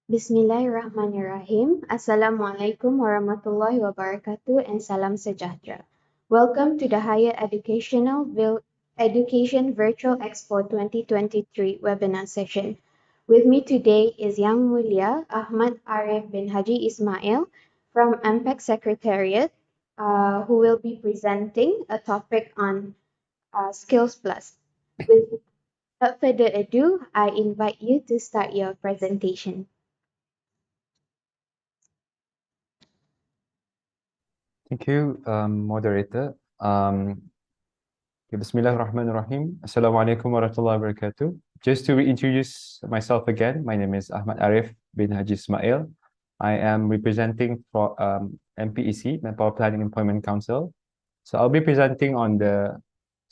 Bismillahirrahmanirrahim. Assalamualaikum warahmatullahi wabarakatuh and salam sejahtera. Welcome to the Higher Education Virtual Expo 2023 webinar session. With me today is Yang Mulia Ahmad Arif bin Haji Ismail from Mpec Secretariat, who will be presenting a topic on SkillsPlus. Without further ado, I invite you to start your presentation. Thank you, moderator. Bismillahirrahmanirrahim. Assalamualaikum warahmatullahi wabarakatuh. Just to reintroduce myself again, my name is Ahmad Arif bin Haji Ismail. I am representing for MPEC, Manpower Planning Employment Council. So I'll be presenting on the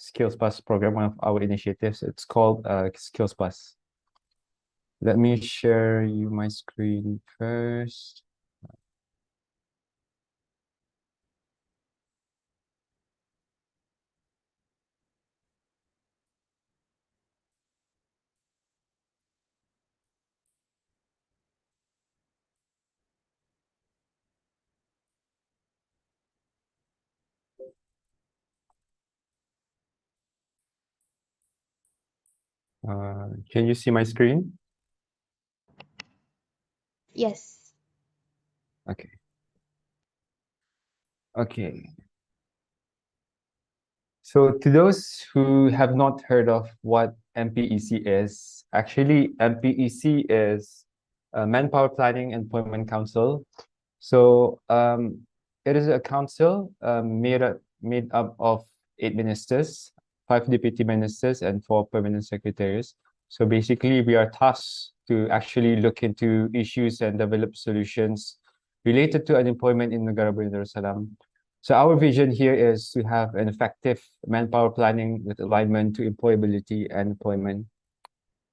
SkillsPlus program, one of our initiatives. It's called SkillsPlus. Let me share you my screen first. Can you see my screen? Yes. Okay. Okay. So to those who have not heard of what MPEC is, actually MPEC is Manpower Planning Employment Council. So it is a council made up of 8 ministers, 5 deputy ministers, and 4 permanent secretaries. So basically, we are tasked to actually look into issues and develop solutions related to unemployment in Negara Baru Darussalam. So our vision here is to have an effective manpower planning with alignment to employability and employment.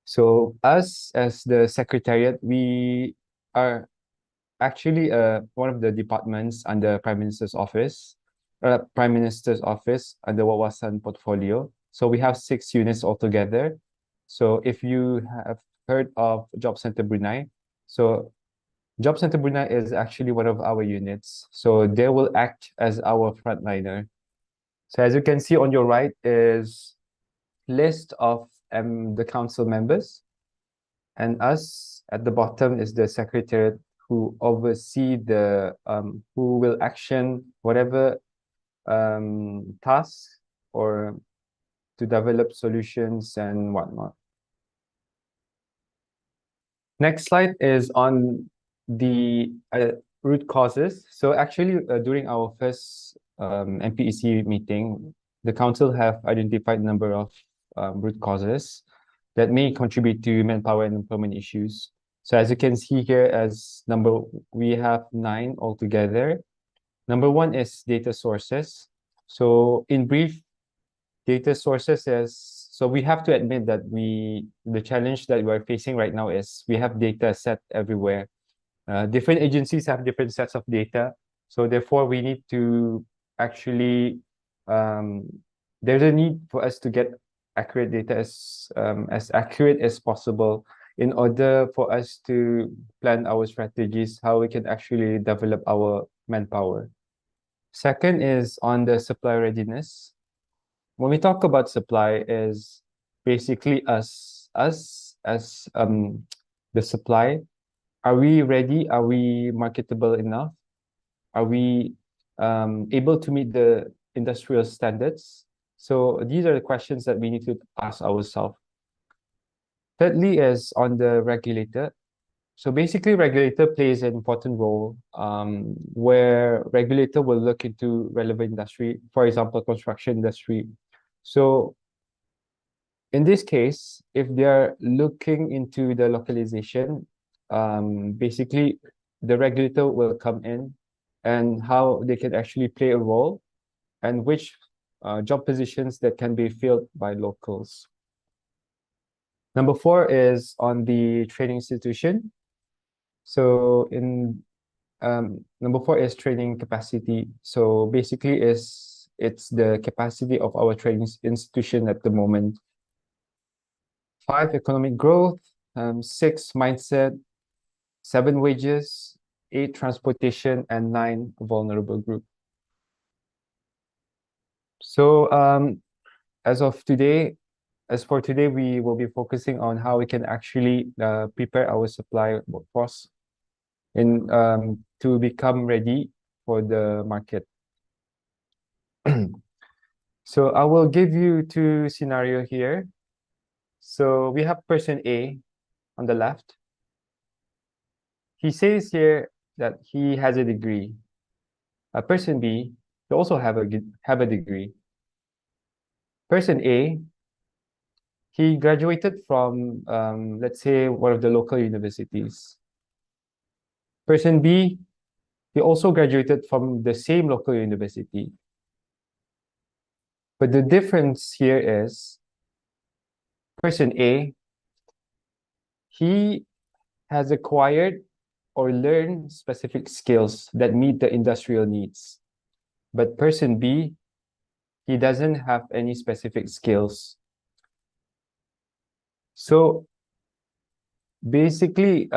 So us as the secretariat, we are actually one of the departments under Prime Minister's office under Wawasan portfolio. So we have 6 units altogether. So if you have heard of Job Center Brunei, so Job Center Brunei is actually one of our units. So they will act as our frontliner. So as you can see on your right is list of the council members, and us at the bottom is the secretariat who oversee the who will action whatever tasks or to develop solutions and whatnot. Next slide is on the root causes. So actually during our first MPEC meeting, the council have identified a number of root causes that may contribute to manpower and employment issues. So as you can see here, we have 9 altogether. Number 1 is data sources. So in brief, data sources is, so we have to admit that the challenge that we're facing right now is we have data set everywhere. Different agencies have different sets of data. So therefore we need to actually, there's a need for us to get accurate data as accurate as possible in order for us to plan our strategies, how we can actually develop our manpower. Second is on the supply readiness. When we talk about supply is basically us as the supply. Are we ready? Are we marketable enough? Are we able to meet the industrial standards? So these are the questions that we need to ask ourselves. Thirdly is on the regulator. So basically, regulator plays an important role where regulator will look into relevant industry, for example, construction industry. So in this case, if they are looking into the localization, basically the regulator will come in and how they can actually play a role and which job positions that can be filled by locals. Number 4 is on the training institution. So in number 4 is training capacity. So basically it's the capacity of our training institution at the moment. 5, economic growth. 6, mindset. 7 wages, 8 transportation, and 9 vulnerable group. So as for today, we will be focusing on how we can actually prepare our supply workforce to become ready for the market. So I will give you 2 scenario here. So we have person A on the left. He says here that he has a degree. Person B, he also have a degree. Person A, he graduated from let's say one of the local universities. Person B, he also graduated from the same local university. But the difference here is person A, he has acquired or learned specific skills that meet the industrial needs. But person B, he doesn't have any specific skills. So basically,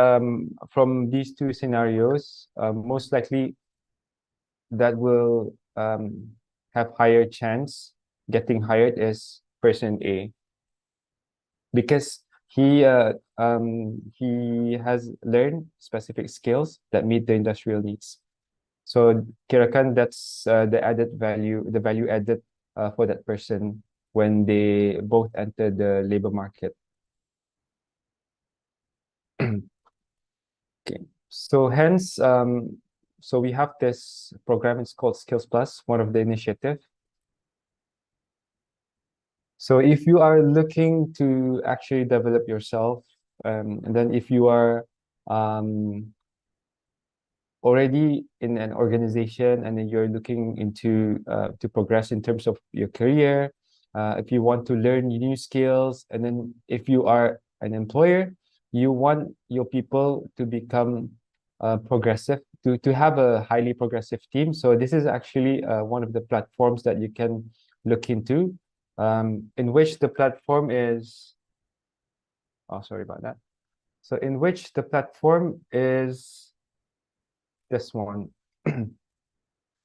from these 2 scenarios, most likely that will have higher chance getting hired is person A, because he has learned specific skills that meet the industrial needs. So kirakan that's the value added for that person when they both enter the labor market. Okay, so hence so we have this program, it's called SkillsPlus, one of the initiative. So if you are looking to actually develop yourself, and then if you are already in an organization and then you're looking into to progress in terms of your career, if you want to learn new skills, and then if you are an employer, you want your people to become progressive, to have a highly progressive team. So this is actually one of the platforms that you can look into, in which the platform is, oh, sorry about that. So in which the platform is this one.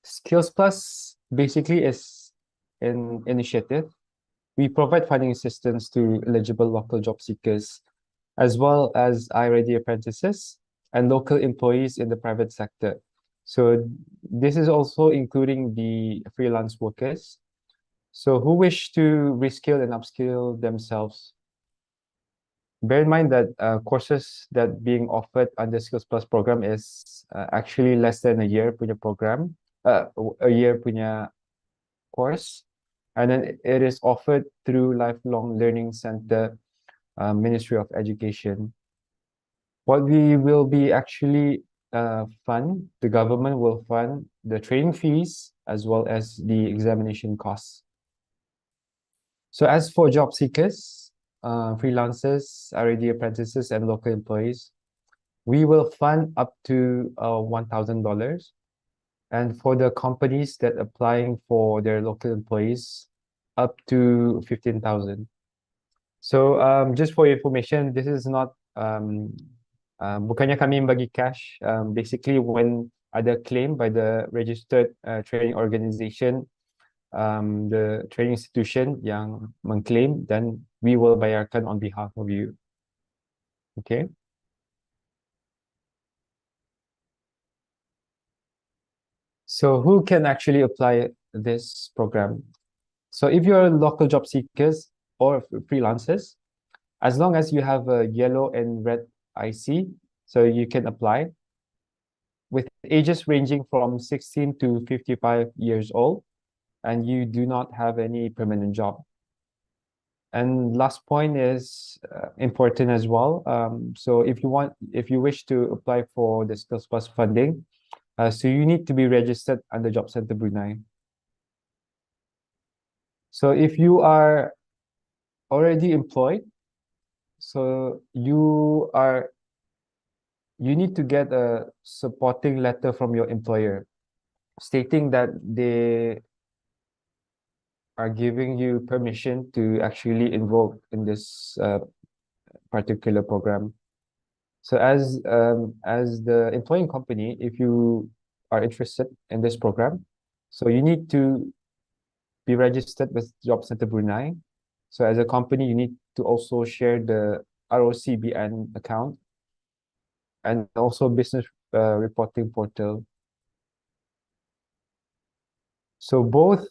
Skills Plus basically is an initiative. We provide funding assistance to eligible local job seekers, as well as I-ready apprentices and local employees in the private sector. So this is also including the freelance workers, so who wish to reskill and upskill themselves. Bear in mind that courses that being offered under Skills Plus program is actually less than a year punya program, a year punya course, and then it is offered through Lifelong Learning Center, Ministry of Education. What we will be actually the government will fund the training fees as well as the examination costs. So as for job seekers, freelancers, already apprentices, and local employees, we will fund up to $1,000. And for the companies that applying for their local employees, up to 15,000. So just for your information, this is not bukannya kami bagi cash. Basically, when ada claim by the registered training organization, the training institution yang mengklaim, then we will bayarkan on behalf of you. Okay. So who can actually apply this program? So if you're local job seekers or freelancers, as long as you have a yellow and red IC, so you can apply, with ages ranging from 16 to 55 years old, and you do not have any permanent job. And last point is important as well. So if you wish to apply for the Skills Plus funding, so you need to be registered under Job Center Brunei. So if you are already employed, so you need to get a supporting letter from your employer stating that they are giving you permission to actually enroll in this particular program. So as the employing company, if you are interested in this program, so you need to be registered with Job Center Brunei. So as a company, you need to also share the ROCBN account and also business reporting portal. So both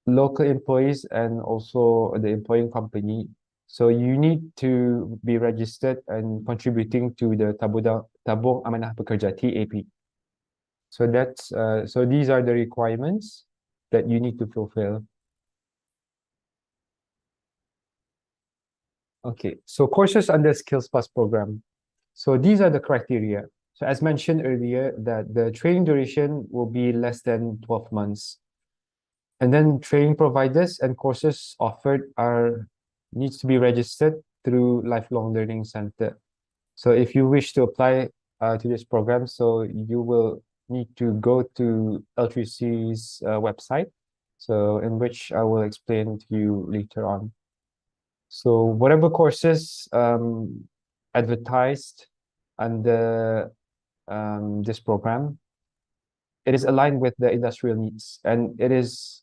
local employees and also the employing company. So you need to be registered and contributing to the Tabung Amanah Pekerja (TAP). So these are the requirements that you need to fulfill. Okay, so courses under SkillsPlus program. So these are the criteria. So as mentioned earlier, that the training duration will be less than 12 months. And then training providers and courses offered needs to be registered through Lifelong Learning Center. So if you wish to apply to this program, so you will need to go to L3C's website, so in which I will explain to you later on. So whatever courses advertised under this program, it is aligned with the industrial needs and it is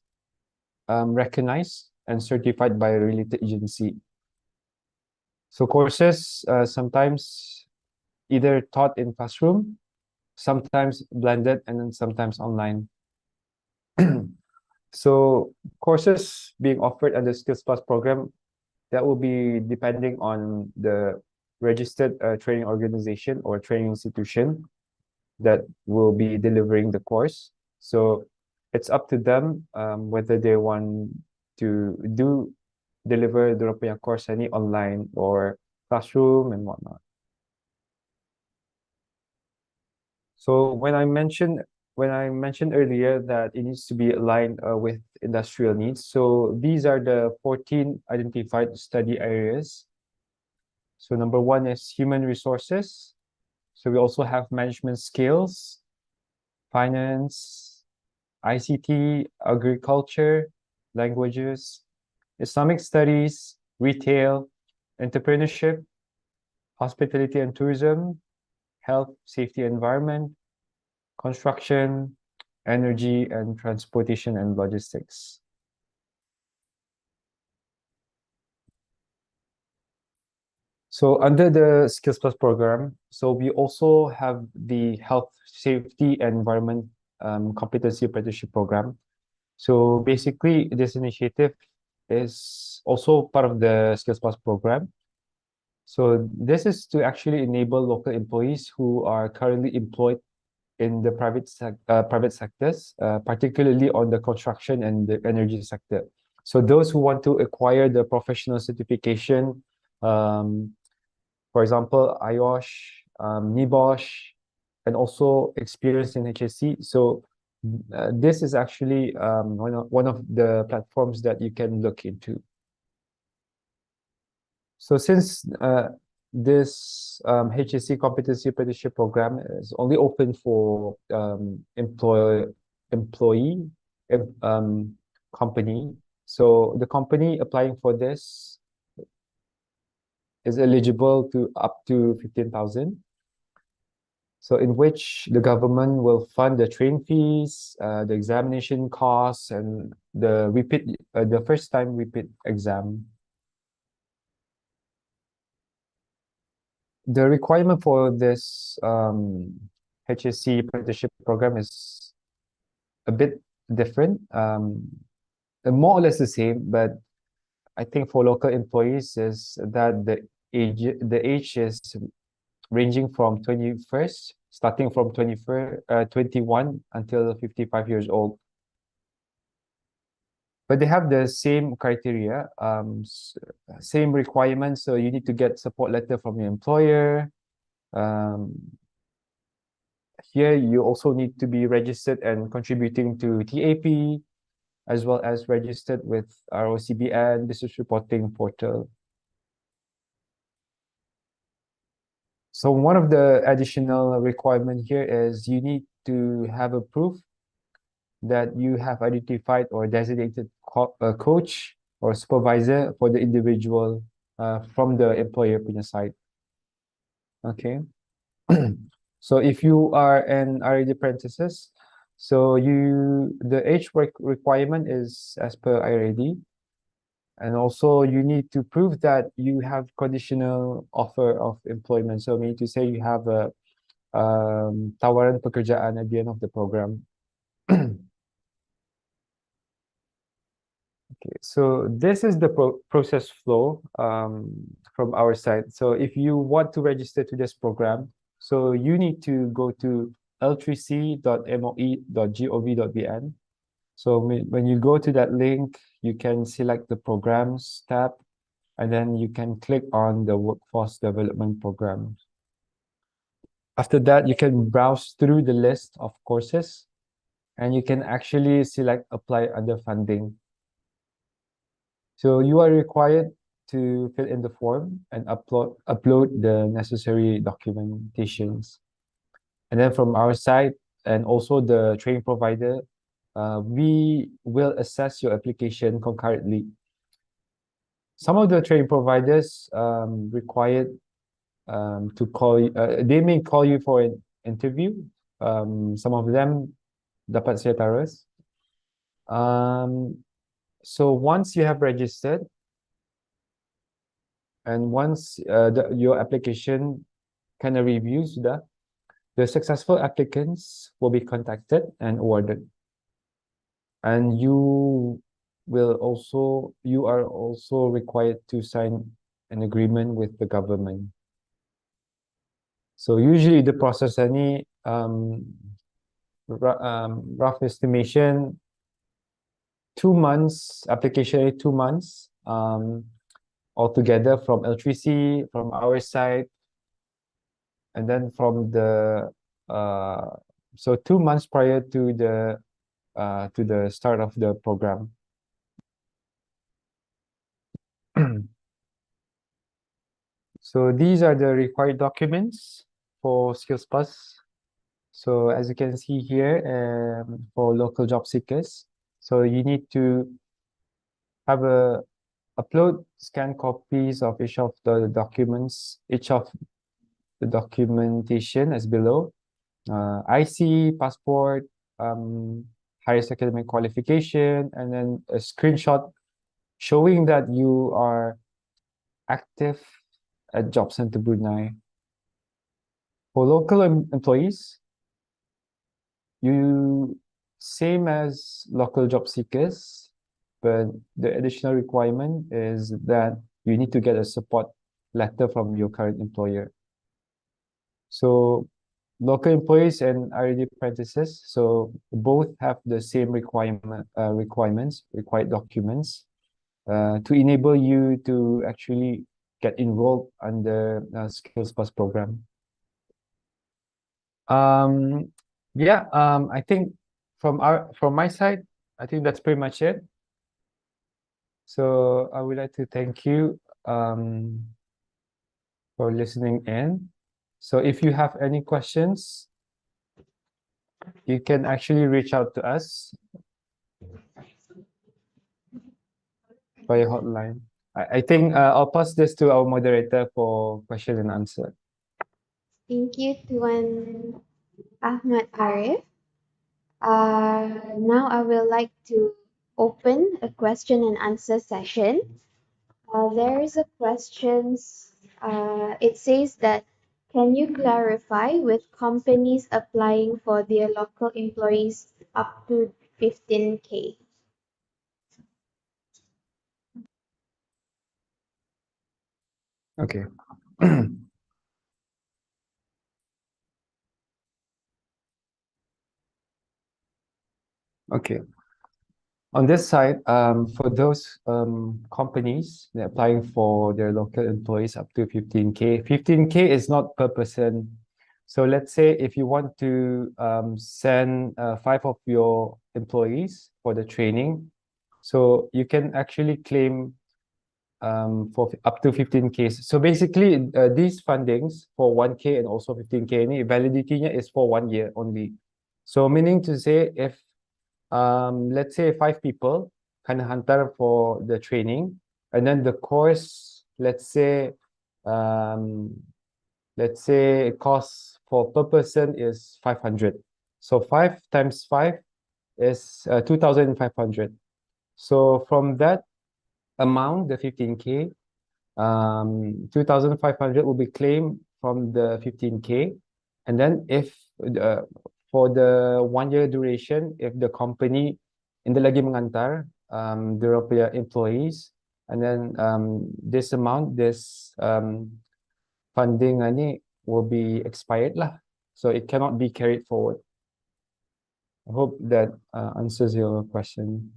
recognized and certified by a related agency. So courses sometimes either taught in classroom, sometimes blended, and then sometimes online. So courses being offered under Skills Plus program, that will be depending on the registered training organization or training institution that will be delivering the course. So it's up to them whether they want to deliver the Rupiah course any online or classroom and whatnot. So when I mentioned earlier that it needs to be aligned with industrial needs, so these are the 14 identified study areas. So number one is human resources. So we also have management skills, finance, ICT, agriculture, languages, Islamic studies, retail, entrepreneurship, hospitality and tourism, health, safety, environment, construction, energy, and transportation and logistics. So under the Skills Plus program, so we also have the health, safety, and environment competency apprenticeship program. So basically, this initiative is also part of the Skills Plus program. So this is to actually enable local employees who are currently employed in the private sectors, particularly on the construction and the energy sector. So those who want to acquire the professional certification, um, for example, IOSH, NIBOSH, and also experience in HSC. So this is actually one of the platforms that you can look into. So since this HSC competency apprenticeship program is only open for employee company, so the company applying for this is eligible to up to 15,000. So in which the government will fund the train fees, the examination costs, and the first time repeat exam. The requirement for this HSC apprenticeship program is a bit different, more or less the same, but I think for local employees is that the age is ranging from 21st, starting from 21 until 55 years old. But they have the same criteria, same requirements. So you need to get support letter from your employer. Here you also need to be registered and contributing to TAP, as well as registered with ROCBN business reporting portal. So one of the additional requirement here is you need to have a proof that you have identified or designated coach or supervisor for the individual from the employer punya side. Okay. So if you are an R&D apprentices, so the age requirement is as per IRD, and also you need to prove that you have conditional offer of employment. So meaning to say you have a tawaran pekerjaan at the end of the program. Okay, so this is the process flow from our side. So if you want to register to this program, so you need to go to l3c.moe.gov.bn. So when you go to that link, you can select the programs tab, and then you can click on the workforce development program. After that, you can browse through the list of courses, and you can actually select apply under funding. So you are required to fill in the form and upload the necessary documentations. And then from our side and also the training provider, we will assess your application concurrently. Some of the training providers required to call you, they may call you for an interview. Some of them dapat saya taruh. So once you have registered, and once your application kind of reviews the successful applicants will be contacted and awarded. And you are also required to sign an agreement with the government. So usually the process any rough estimation 2 months application 2 months altogether from L3C from our side, and then from the so 2 months prior to the start of the program. So these are the required documents for SkillsPlus. So as you can see here, for local job seekers, so you need to have upload scanned copies of each of the documents, each of the documentation as below. IC, passport, highest academic qualification, and then a screenshot showing that you are active at Job Center Brunei. For local employees, you same as local job seekers, but the additional requirement is that you need to get a support letter from your current employer. So local employees and R&D apprentices, so both have the same required documents to enable you to actually get enrolled under SkillsPlus program. Yeah, I think from my side, I think that's pretty much it. So I would like to thank you for listening in. So if you have any questions, you can actually reach out to us via hotline. I think I'll pass this to our moderator for question and answer. Thank you, Tuan Ahmad Arif. Now I will like to open a question and answer session. There is a questions. It says that, can you clarify with companies applying for their local employees up to 15K? Okay. Okay. On this side, for those companies that are applying for their local employees up to 15K, 15K is not per person. So let's say if you want to send 5 of your employees for the training, so you can actually claim for up to 15K. So basically, these fundings for 1K and also 15K, validity is for 1 year only. So meaning to say, if let's say 5 people kind of hantar for the training, and then the course, let's say let's say cost for per person is 500. So 5 times 5 is 2,500. So from that amount, the 15K, 2,500 will be claimed from the 15K. And then if for the 1 year duration, if the company hindi lagi mengantar their employees, and then this amount, this funding ani will be expired lah. So it cannot be carried forward. I hope that answers your question.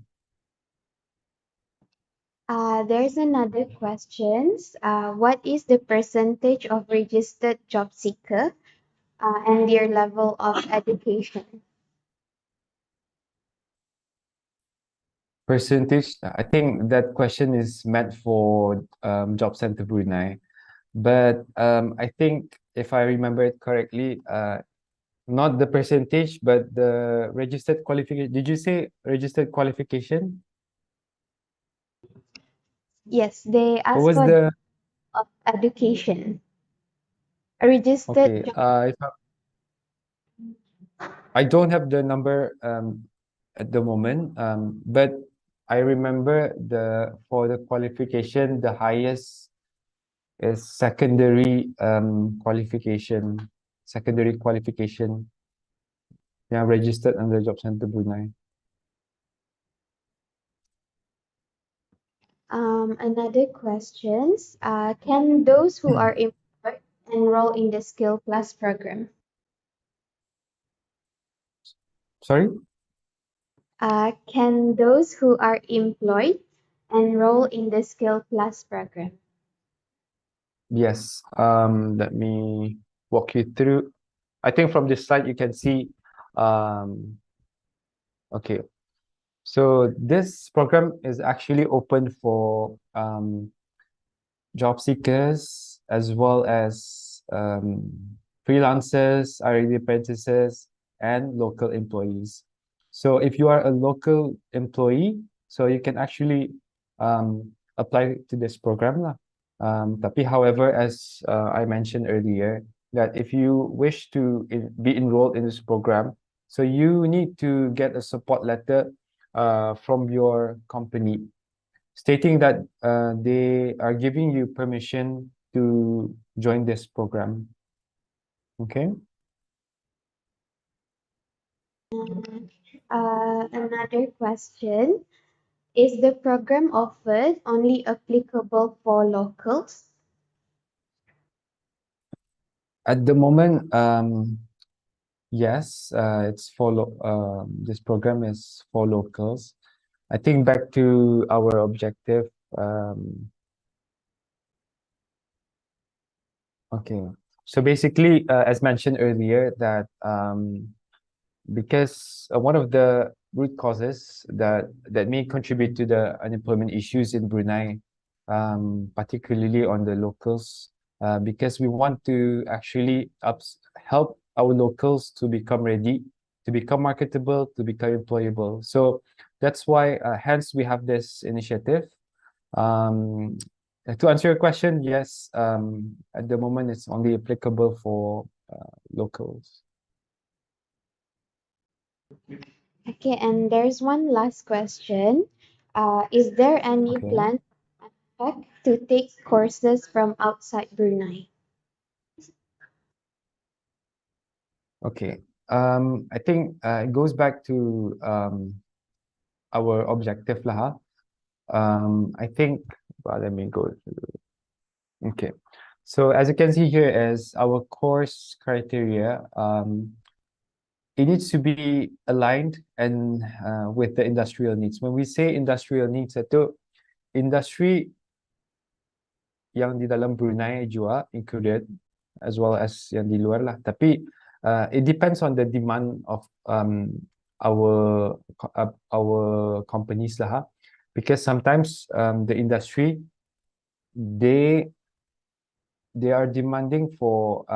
There's another question. What is the percentage of registered job seeker and their level of education? Percentage, I think that question is meant for Job Center Brunei. But I think if I remember it correctly, not the percentage, but the registered qualification. Did you say registered qualification? Yes, they What ask was for the of education. A registered okay? job. I don't have the number at the moment, but I remember the for the qualification, the highest is secondary qualification, yeah, registered under Job Center Brunei. Another questions. Can those who are employed enroll in the SkillsPlus program? Sorry? Can those who are employed enroll in the SkillsPlus program? Yes. Let me walk you through. I think from this slide you can see, okay. So this program is actually open for job seekers as well as freelancers, RD apprentices, and local employees. So if you are a local employee, so you can actually apply to this program lah. Tapi however, as I mentioned earlier, that if you wish to be enrolled in this program, so you need to get a support letter from your company stating that they are giving you permission to join this program. Okay. Another question. Is the program offered only applicable for locals? At the moment, yes, it's for this program is for locals. I think back to our objective. Okay. So basically, as mentioned earlier, that because one of the root causes that may contribute to the unemployment issues in Brunei, particularly on the locals, because we want to actually help our locals to become ready, to become marketable, to become employable. So that's why, hence, we have this initiative. Um, to answer your question, yes, at the moment it's only applicable for locals. Okay, and there's one last question. Is there any Okay. plan to take courses from outside Brunei? Okay. I think it goes back to our objective lah. I think, well, let me go. Okay. So as you can see here as our course criteria, it needs to be aligned and with the industrial needs. When we say industrial needs, itu industry yang di dalam Brunei juga included as well as yang di luar lah. Tapi it depends on the demand of our companies lah. Because sometimes the industry they are demanding for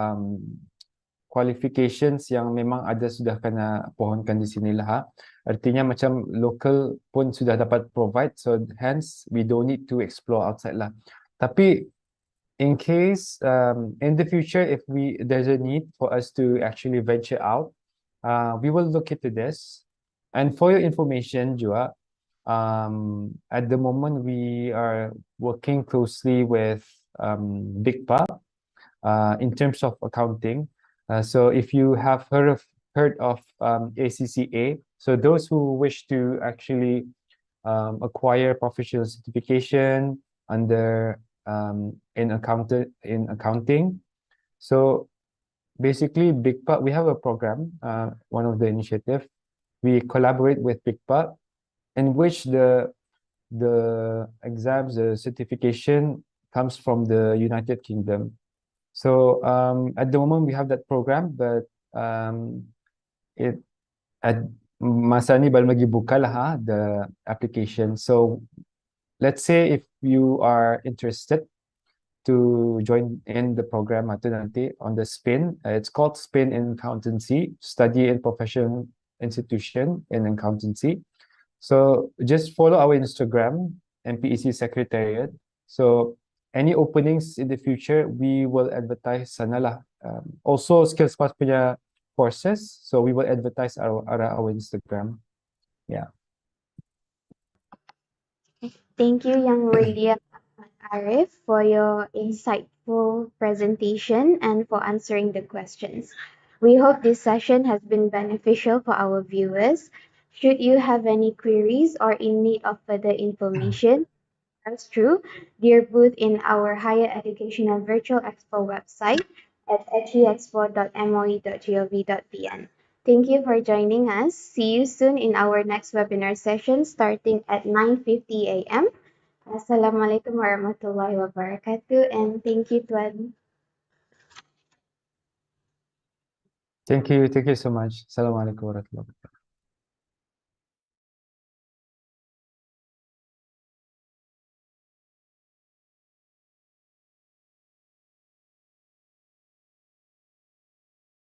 qualifications yang memang ada sudah kena pohonkan di sini lah. Artinya macam local pun sudah dapat provide, so hence we don't need to explore outside lah. Tapi in case in the future, if there's a need for us to actually venture out, we will look into this. And for your information, Jua, at the moment we are working closely with BigPa in terms of accounting. So if you have heard of ACCA, so those who wish to actually acquire professional certification under in accounting. So basically, BigPa, we have a program, one of the initiative. We collaborate with BigPa, in which the exams, the certification comes from the United Kingdom. So at the moment we have that program, but it at masa ni baru lagi buka lah the application. So let's say if you are interested to join in the program atau nanti on the SPIN, it's called SPIN in Accountancy, Study in Professional Institution in Accountancy. So just follow our Instagram, MPEC Secretariat. So any openings in the future, we will advertise sana lah. Also, SkillsPlus punya courses, so we will advertise our Instagram. Yeah. Thank you, Young William Arif, for your insightful presentation and for answering the questions. We hope this session has been beneficial for our viewers. Should you have any queries or in need of further information, that's true. Dear booth in our Higher Educational Virtual Expo website at hedexpo.moi.gov.pn. Thank you for joining us. See you soon in our next webinar session starting at 9:50 a.m. Assalamualaikum warahmatullahi wabarakatuh, and thank you, Tuan. Thank you so much. Assalamualaikum warahmatullahi wabarakatuh.